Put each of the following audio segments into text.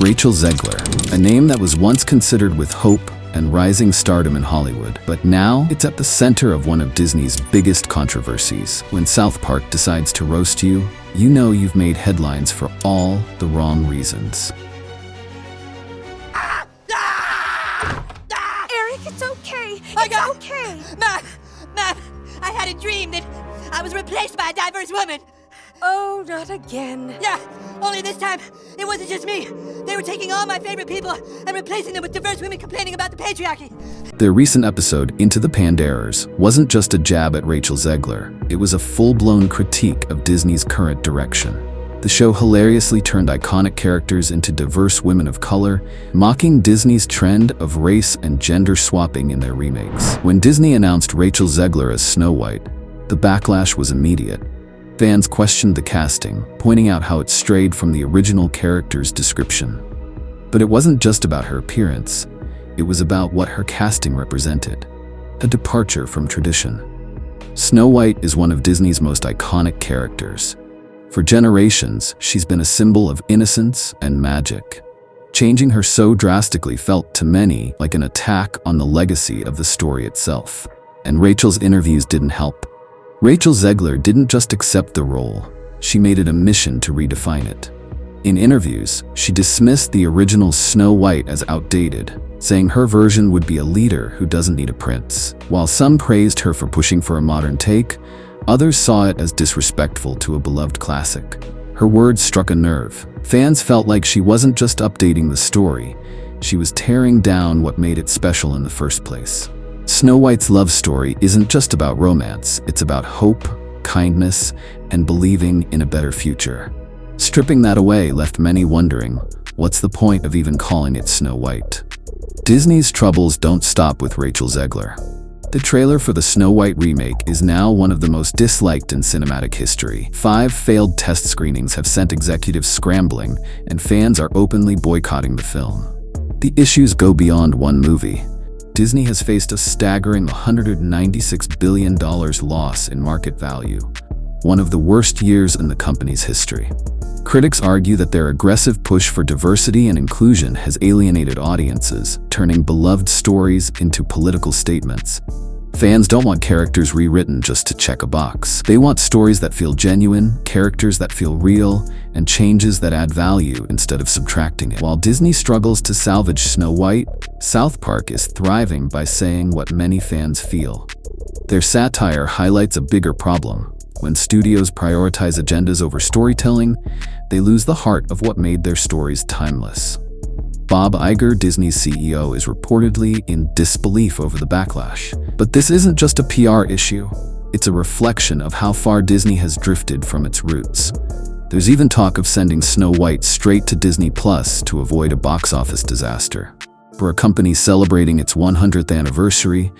Rachel Zegler, a name that was once considered with hope and rising stardom in Hollywood, but now it's at the center of one of Disney's biggest controversies. When South Park decides to roast you, you know you've made headlines for all the wrong reasons. Eric, it's okay. Okay. Mom, I had a dream that I was replaced by a diverse woman. Oh, not again. Yeah, only this time, it wasn't just me. They were taking all my favorite people and replacing them with diverse women complaining about the patriarchy. Their recent episode, Into the Pandaras, wasn't just a jab at Rachel Zegler. It was a full-blown critique of Disney's current direction. The show hilariously turned iconic characters into diverse women of color, mocking Disney's trend of race and gender swapping in their remakes. When Disney announced Rachel Zegler as Snow White, the backlash was immediate. Fans questioned the casting, pointing out how it strayed from the original character's description. But it wasn't just about her appearance, it was about what her casting represented, a departure from tradition. Snow White is one of Disney's most iconic characters. For generations, she's been a symbol of innocence and magic. Changing her so drastically felt to many like an attack on the legacy of the story itself. And Rachel's interviews didn't help. Rachel Zegler didn't just accept the role, she made it a mission to redefine it. In interviews, she dismissed the original Snow White as outdated, saying her version would be a leader who doesn't need a prince. While some praised her for pushing for a modern take, others saw it as disrespectful to a beloved classic. Her words struck a nerve. Fans felt like she wasn't just updating the story, she was tearing down what made it special in the first place. Snow White's love story isn't just about romance, it's about hope, kindness, and believing in a better future. Stripping that away left many wondering, what's the point of even calling it Snow White? Disney's troubles don't stop with Rachel Zegler. The trailer for the Snow White remake is now one of the most disliked in cinematic history. 5 failed test screenings have sent executives scrambling, and fans are openly boycotting the film. The issues go beyond one movie. Disney has faced a staggering $196 billion loss in market value, one of the worst years in the company's history. Critics argue that their aggressive push for diversity and inclusion has alienated audiences, turning beloved stories into political statements. Fans don't want characters rewritten just to check a box. They want stories that feel genuine, characters that feel real, and changes that add value instead of subtracting it. While Disney struggles to salvage Snow White, South Park is thriving by saying what many fans feel. Their satire highlights a bigger problem. When studios prioritize agendas over storytelling, they lose the heart of what made their stories timeless. Bob Iger, Disney's CEO, is reportedly in disbelief over the backlash. But this isn't just a PR issue. It's a reflection of how far Disney has drifted from its roots. There's even talk of sending Snow White straight to Disney Plus to avoid a box office disaster. For a company celebrating its 100th anniversary,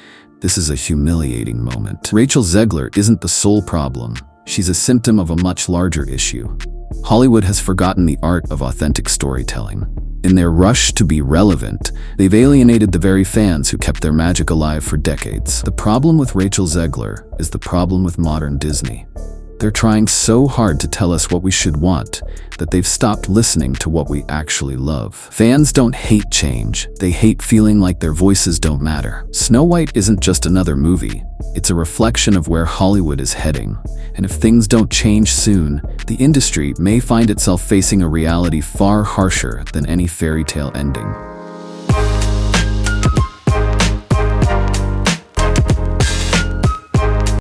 this is a humiliating moment. Rachel Zegler isn't the sole problem. She's a symptom of a much larger issue. Hollywood has forgotten the art of authentic storytelling. In their rush to be relevant, they've alienated the very fans who kept their magic alive for decades. The problem with Rachel Zegler is the problem with modern Disney. They're trying so hard to tell us what we should want that they've stopped listening to what we actually love. Fans don't hate change, they hate feeling like their voices don't matter. Snow White isn't just another movie, it's a reflection of where Hollywood is heading. And if things don't change soon, the industry may find itself facing a reality far harsher than any fairy tale ending.